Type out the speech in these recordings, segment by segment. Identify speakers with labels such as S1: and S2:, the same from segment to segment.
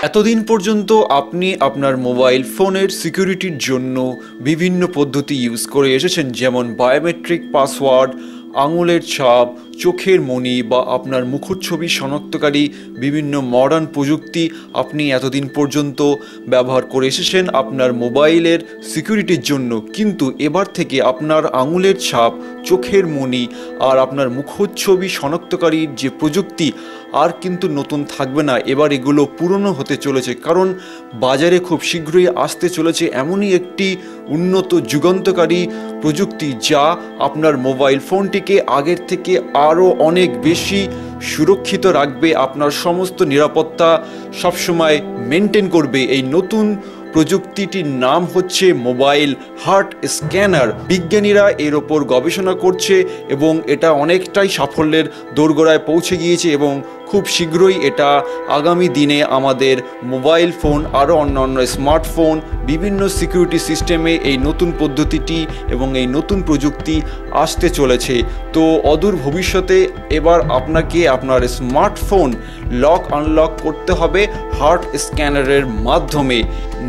S1: এতদিন পর্যন্ত আপনি আপনার মোবাইল ফোনের সিকিউরিটির জন্য বিভিন্ন পদ্ধতি ইউজ করে এসেছেন, যেমন বায়োমেট্রিক পাসওয়ার্ড, আঙুলের ছাপ, চোখের মণি বা আপনার মুখচ্ছবি শনাক্তকারী বিভিন্ন মডার্ন প্রযুক্তি আপনি এতদিন পর্যন্ত ব্যবহার করে এসেছেন আপনার মোবাইলের সিকিউরিটির জন্য। কিন্তু এবার থেকে আপনার আঙুলের ছাপ, চোখের মণি আর আপনার মুখচ্ছবি শনাক্তকারীর যে প্রযুক্তি আর কিন্তু নতুন থাকবে না। এবার এগুলো পুরনো হতে চলেছে, কারণ বাজারে খুব শীঘ্রই আসতে চলেছে এমনই একটি উন্নত যুগান্তকারী প্রযুক্তি যা আপনার মোবাইল ফোনটিকে আগের থেকে আরও অনেক বেশি সুরক্ষিত রাখবে, আপনার সমস্ত নিরাপত্তা সবসময় মেনটেন করবে। এই নতুন প্রযুক্তিটির নাম হচ্ছে মোবাইল হার্ট স্ক্যানার। বিজ্ঞানীরা এর ওপর গবেষণা করছে এবং এটা অনেকটাই সাফল্যের দোরগোড়ায় পৌঁছে গিয়েছে এবং খুব শীঘ্রই এটা আগামী দিনে আমাদের মোবাইল ফোন আরও অন্যান্য স্মার্টফোন বিভিন্ন সিকিউরিটি সিস্টেমে এই নতুন পদ্ধতিটি এবং এই নতুন প্রযুক্তি আসতে চলেছে। তো অদূর ভবিষ্যতে এবার আপনাকে আপনার স্মার্টফোন লক আনলক করতে হবে হার্ট স্ক্যানারের মাধ্যমে।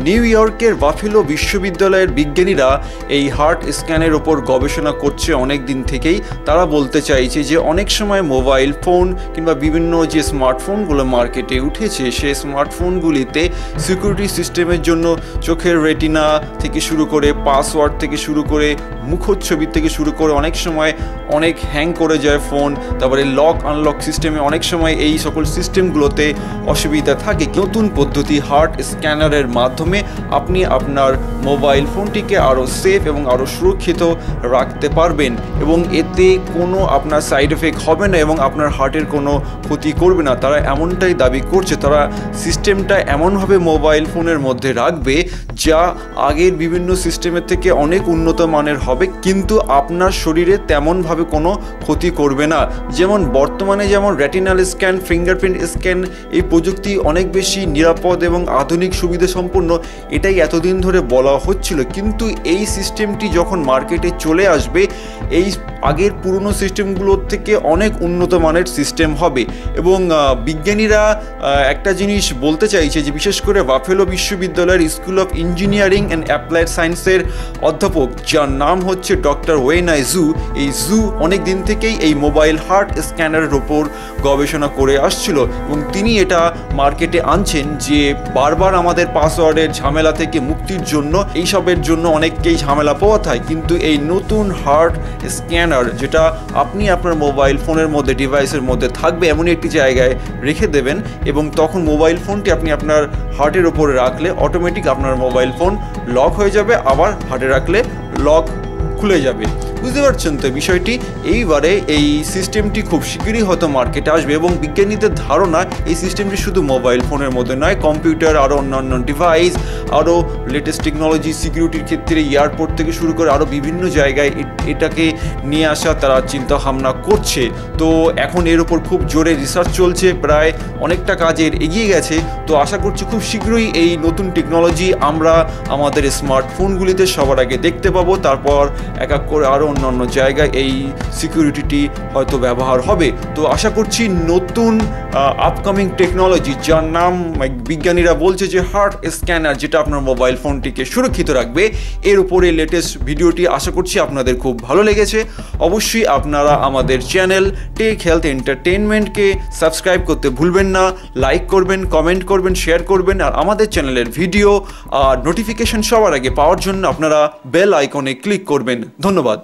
S1: নিউ ইয়র্কের বাফেলো বিশ্ববিদ্যালয়ের বিজ্ঞানীরা এই হার্ট স্ক্যানের ওপর গবেষণা করছে অনেক দিন থেকেই। তারা বলতে চাইছে যে অনেক সময় মোবাইল ফোন কিংবা বিভিন্ন যে স্মার্টফোনগুলো মার্কেটে উঠেছে সেই স্মার্টফোনগুলিতে সিকিউরিটি সিস্টেমের জন্য চোখের রেটিনা থেকে শুরু করে পাসওয়ার্ড থেকে শুরু করে মুখচ্ছবি থেকে শুরু করে অনেক সময় অনেক হ্যাং করে যায় ফোন। তারপরে লক আনলক সিস্টেমে অনেক সময় এই সকল সিস্টেমগুলোতে অসুবিধা থাকে। নতুন পদ্ধতি হার্ট স্ক্যানারের মাধ্যমে আপনি আপনার মোবাইল ফোনটিকে আরও সেফ এবং আরও সুরক্ষিত রাখতে পারবেন এবং এতে কোনো আপনার সাইড এফেক্ট হবে না এবং আপনার হার্টের কোনো ক্ষতি করবে না। তারা এমনটাই দাবি করছে। তারা সিস্টেমটা এমনভাবে মোবাইল ফোনের মধ্যে রাখবে যা আগের বিভিন্ন সিস্টেমের থেকে অনেক উন্নত মানের হবে, কিন্তু আপনার শরীরে তেমনভাবে কোনো ক্ষতি করবে না। যেমন বর্তমানে যেমন রেটিনাল স্ক্যান, ফিঙ্গারপ্রিন্ট স্ক্যান এই প্রযুক্তি অনেক বেশি নিরাপদ এবং আধুনিক সুবিধা সম্পন্ন, এটাই এতদিন ধরে বলা হচ্ছিল। কিন্তু এই সিস্টেমটি যখন মার্কেটে চলে আসবে এই আগের পুরনো সিস্টেমগুলোর থেকে অনেক উন্নত মানের সিস্টেম হবে। এবং বিজ্ঞানীরা একটা জিনিস বলতে চাইছে যে বিশেষ করে বাফেলো বিশ্ববিদ্যালয়ের school of engineering and applied সায়েন্সের অধ্যাপক যার নাম হচ্ছে ডক্টর ওয়েনাই জু, এই জু অনেক দিন থেকেই এই মোবাইল হার্ট স্ক্যানারের ওপর গবেষণা করে আসছিল এবং তিনি এটা মার্কেটে আনছেন যে বারবার আমাদের পাসওয়ার্ডের ঝামেলা থেকে মুক্তির জন্য এইসবের জন্য অনেককেই ঝামেলা পোহাতে হয়, কিন্তু এই নতুন হার্ট স্ক্যানার যেটা আপনি আপনার মোবাইল ফোনের মধ্যে ডিভাইসের মধ্যে থাকবে এমনই একটি জায়গায় রেখে দেবেন এবং তখন মোবাইল ফোনটি আপনি আপনার হার্টের ওপরে রাখলে অটোমেটিক আপনার মোবাইল ফোন লক হয়ে যাবে, আবার হার্টে রাখলে লক খুলে যাবে। বুঝতে পারছেন তো বিষয়টি? এইবারে এই সিস্টেমটি খুব শীঘ্রই হয়তো মার্কেটে আসবে এবং বিজ্ঞানীদের ধারণা এই সিস্টেমটি শুধু মোবাইল ফোনের মধ্যে নয়, কম্পিউটার আরও অন্যান্য ডিভাইস আরও লেটেস্ট টেকনোলজি সিকিউরিটির ক্ষেত্রে এয়ারপোর্ট থেকে শুরু করে আরও বিভিন্ন জায়গায় এটাকে নিয়ে আসা তারা চিন্তা ভাবনা করছে। তো এখন এর ওপর খুব জোরে রিসার্চ চলছে, প্রায় অনেকটা কাজের এগিয়ে গেছে। তো আশা করছি খুব শীঘ্রই এই নতুন টেকনোলজি আমরা আমাদের স্মার্টফোনগুলিতে সবার আগে দেখতে পাবো। তারপর এক এক করে আরও অন্যান্য জায়গায় এই সিকিউরিটিটি হয়তো ব্যবহার হবে। তো আশা করছি নতুন আপকামিং টেকনোলজি যার নাম বিজ্ঞানীরা বলছে যে হার্ট স্ক্যানার, যেটা আপনার মোবাইল ফোনটিকে সুরক্ষিত রাখবে, এর উপরে লেটেস্ট ভিডিওটি আশা করছি আপনাদের খুব ভালো লেগেছে। অবশ্যই আপনারা আমাদের চ্যানেল টেক হেলথ এন্টারটেইনমেন্টকে সাবস্ক্রাইব করতে ভুলবেন না, লাইক করবেন, কমেন্ট করবেন, শেয়ার করবেন। আর আমাদের চ্যানেলের ভিডিও আর নোটিফিকেশন সবার আগে পাওয়ার জন্য আপনারা বেল আইকনে ক্লিক করবেন। ধন্যবাদ।